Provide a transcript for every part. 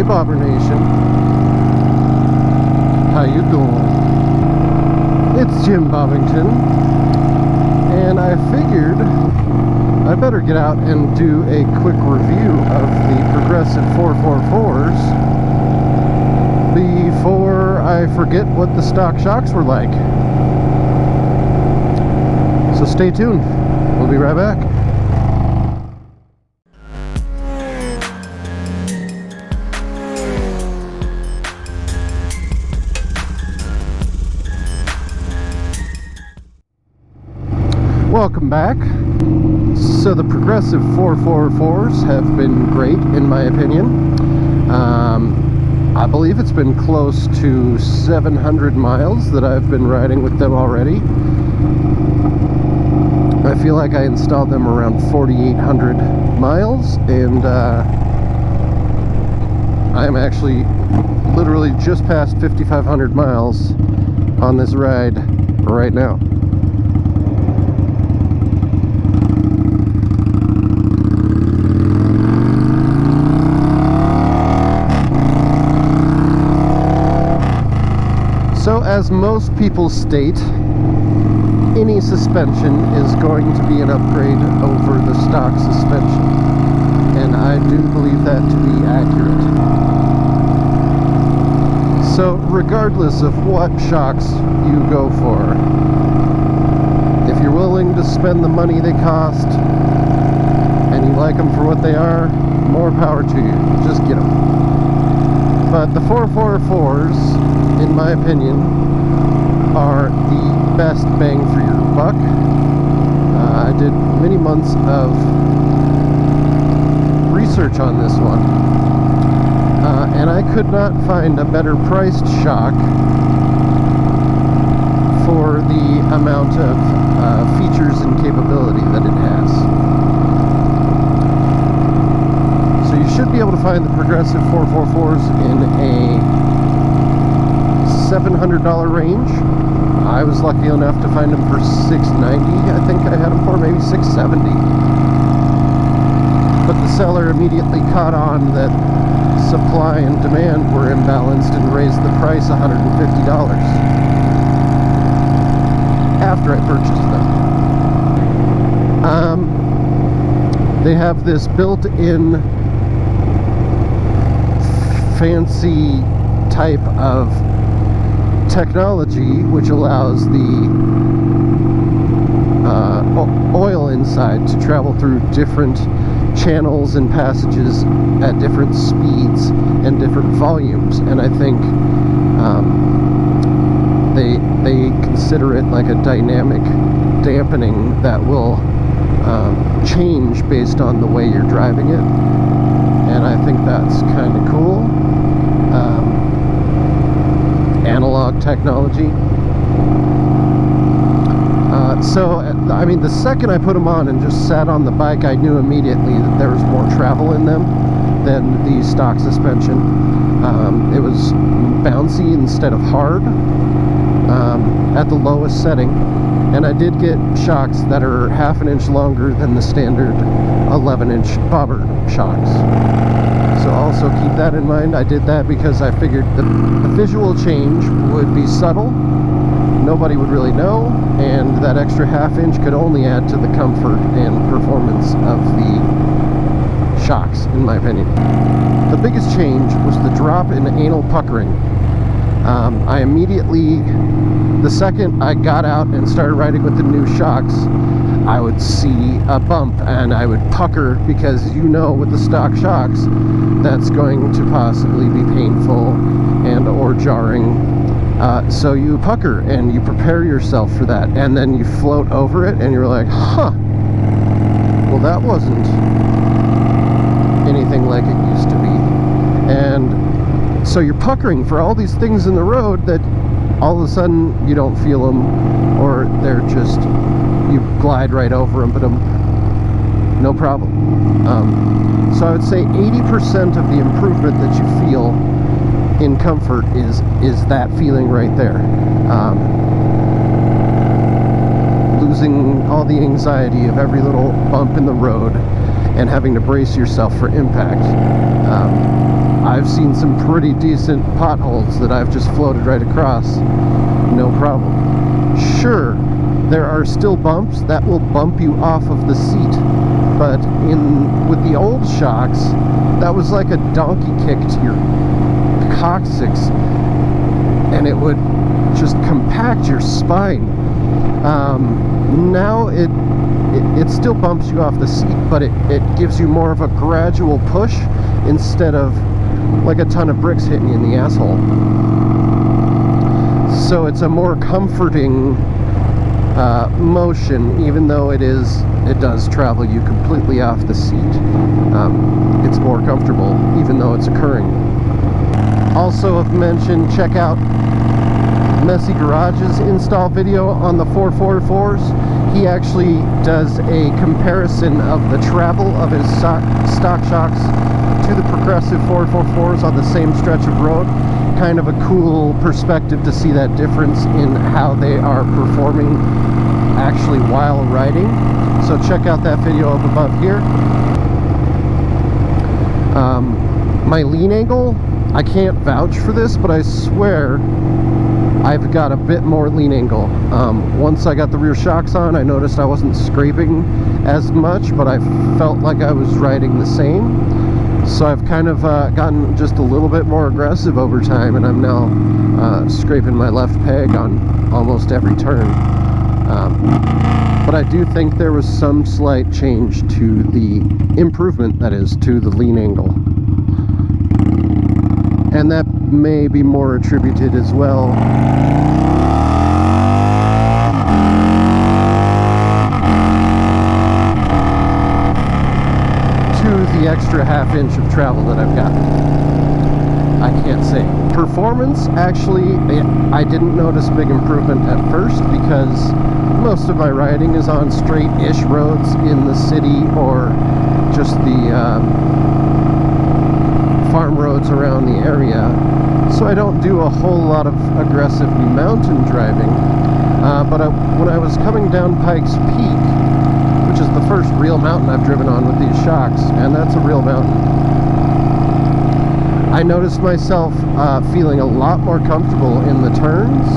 Hey Bobber Nation, how you doing? It's Jim Bobbington, and I figured I better get out and do a quick review of the Progressive 444s before I forget what the stock shocks were like. So stay tuned, we'll be right back. Welcome back. So the Progressive 444s have been great in my opinion. I believe it's been close to 700 miles that I've been riding with them already. I feel like I installed them around 4,800 miles, and I'm actually literally just past 5,500 miles on this ride right now. So as most people state, any suspension is going to be an upgrade over the stock suspension, and I do believe that to be accurate. So regardless of what shocks you go for, if you're willing to spend the money they cost and you like them for what they are, more power to you, just get them. But the 444s, in my opinion, are the best bang for your buck. I did many months of research on this one, and I could not find a better priced shock for the amount of features and capability that it has. So you should be able to find the Progressive 444s in a $700 range. I was lucky enough to find them for $690. I think I had them for maybe $670. But the seller immediately caught on that supply and demand were imbalanced and raised the price $150 after I purchased them. They have this built-in fancy type of technology which allows the oil inside to travel through different channels and passages at different speeds and different volumes, and I think they consider it like a dynamic dampening that will change based on the way you're driving it, and I think that's kind of cool. Analog technology. So I mean, the second I put them on and just sat on the bike, I knew immediately that there was more travel in them than the stock suspension. It was bouncy instead of hard at the lowest setting, and I did get shocks that are half an inch longer than the standard 11-inch bobber shocks. So also keep that in mind. I did that because I figured the visual change would be subtle, nobody would really know, and that extra half inch could only add to the comfort and performance of the shocks, in my opinion. The biggest change was the drop in anal puckering. I immediately, the second I got out and started riding with the new shocks, I would see a bump and I would pucker, because you know with the stock shocks that's going to possibly be painful and or jarring. So you pucker and you prepare yourself for that, and then you float over it and you're like, huh, well that wasn't anything like it used to be. And so you're puckering for all these things in the road that all of a sudden you don't feel them, or they're just, you glide right over them, but no problem. So I would say 80% of the improvement that you feel in comfort is that feeling right there. Losing all the anxiety of every little bump in the road and having to brace yourself for impact. I've seen some pretty decent potholes that I've just floated right across, no problem. Sure, there are still bumps that will bump you off of the seat, but with the old shocks, that was like a donkey kick to your coccyx, and it would just compact your spine. Now it still bumps you off the seat, but it gives you more of a gradual push instead of like a ton of bricks hitting you in the asshole. So it's a more comforting motion, even though it does travel you completely off the seat. It's more comfortable, even though it's occurring. Also of mention, check out Messy Garage's install video on the 444s. He actually does a comparison of the travel of his stock shocks to the progressive 444s on the same stretch of road. Kind of a cool perspective to see that difference in how they are performing actually while riding. So check out that video up above here. My lean angle, I can't vouch for this, but I swear I've got a bit more lean angle. Once I got the rear shocks on, I noticed I wasn't scraping as much, but I felt like I was riding the same. So I've kind of gotten just a little bit more aggressive over time, and I'm now scraping my left peg on almost every turn. But I do think there was some slight change to the improvement, that is, to the lean angle. And that may be more attributed as well to the extra half inch of travel that I've got. I can't say. Performance, actually, I didn't notice big improvement at first because most of my riding is on straight-ish roads in the city or just the farm roads around the area, so I don't do a whole lot of aggressive mountain driving. But when I was coming down Pikes Peak, which is the first real mountain I've driven on with these shocks, and that's a real mountain, I noticed myself feeling a lot more comfortable in the turns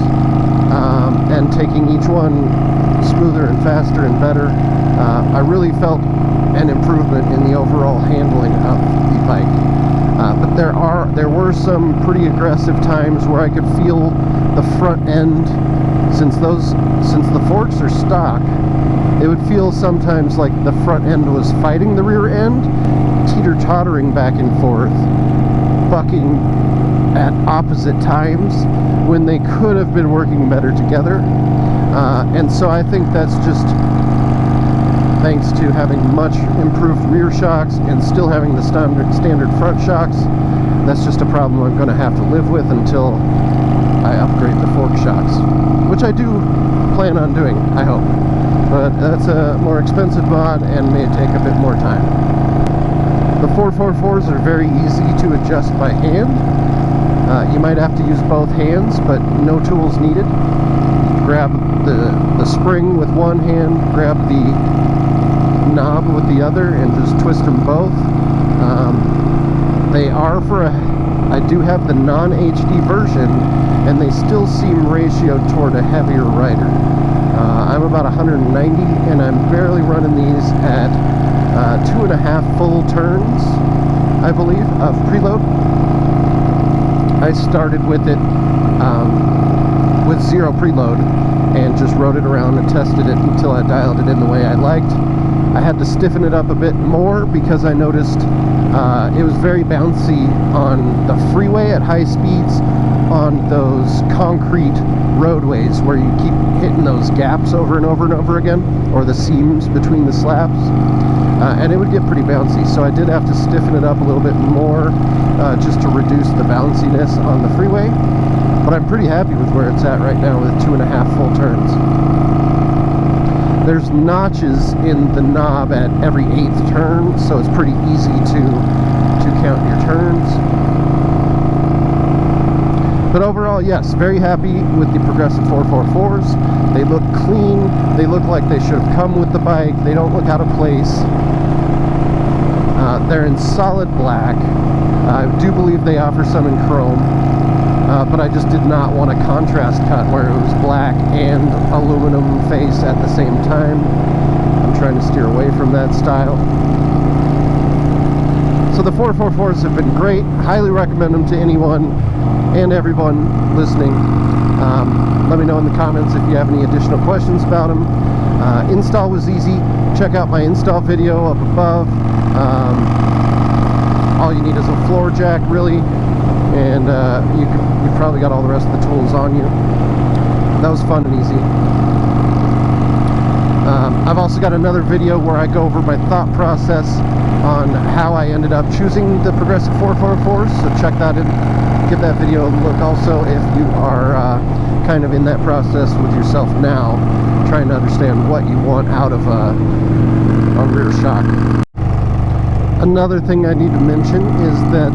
and taking each one smoother and faster and better. I really felt an improvement in the overall handling of the bike. But there were some pretty aggressive times where I could feel the front end, since the forks are stock, it would feel sometimes like the front end was fighting the rear end, teeter-tottering back and forth, bucking at opposite times when they could have been working better together. And so I think that's just thanks to having much improved rear shocks and still having the standard front shocks. That's just a problem I'm going to have to live with until I upgrade the fork shocks, which I do plan on doing, I hope. But that's a more expensive mod and may take a bit more time. The 444s are very easy to adjust by hand. You might have to use both hands, but no tools needed. Grab the spring with one hand, grab the knob with the other, and just twist them both. They are I do have the non-HD version, and they still seem ratioed toward a heavier rider. I'm about 190, and I'm barely running these at 2.5 full turns, I believe, of preload. I started with it with 0 preload and just rode it around and tested it until I dialed it in the way I liked. I had to stiffen it up a bit more because I noticed it was very bouncy on the freeway at high speeds on those concrete roadways where you keep hitting those gaps over and over and over again, or the seams between the slabs, and it would get pretty bouncy. So I did have to stiffen it up a little bit more just to reduce the bounciness on the freeway. But I'm pretty happy with where it's at right now with 2.5 full turns. There's notches in the knob at every 8th turn, so it's pretty easy to count your turns. But overall, yes, very happy with the progressive 444s. They look clean. They look like they should have come with the bike. They don't look out of place. They're in solid black. I do believe they offer some in chrome, but I just did not want a contrast cut where it was black and aluminum face at the same time. I'm trying to steer away from that style. So the 444s have been great. Highly recommend them to anyone and everyone listening. Let me know in the comments if you have any additional questions about them. Install was easy. Check out my install video up above. All you need is a floor jack, really, and you've probably got all the rest of the tools on you. That was fun and easy. I've also got another video where I go over my thought process on how I ended up choosing the Progressive 444s, so check that in. Give that video a look also if you are kind of in that process with yourself now, trying to understand what you want out of a rear shock. Another thing I need to mention is that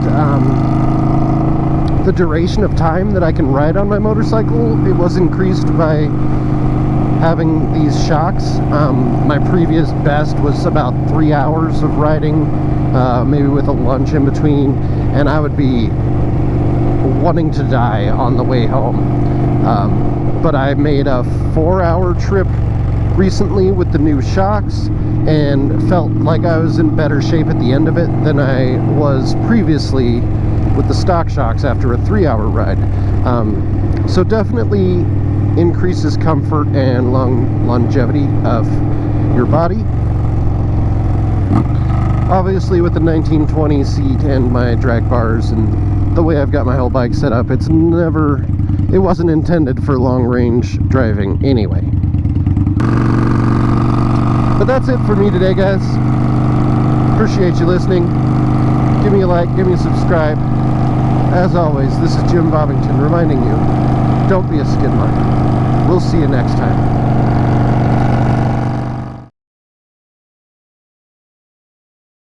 the duration of time that I can ride on my motorcycle, it was increased by having these shocks. My previous best was about 3 hours of riding, maybe with a lunch in between, and I would be wanting to die on the way home. But I made a 4-hour trip recently with the new shocks and felt like I was in better shape at the end of it than I was previously with the stock shocks after a 3-hour ride. So definitely increases comfort and longevity of your body. Obviously with the 1920 seat and my drag bars and the way I've got my whole bike set up, it wasn't intended for long range driving anyway. But that's it for me today, guys. Appreciate you listening. Give me a like, give me a subscribe. As always, this is Jim Bobbington reminding you, don't be a skid mark. We'll see you next time.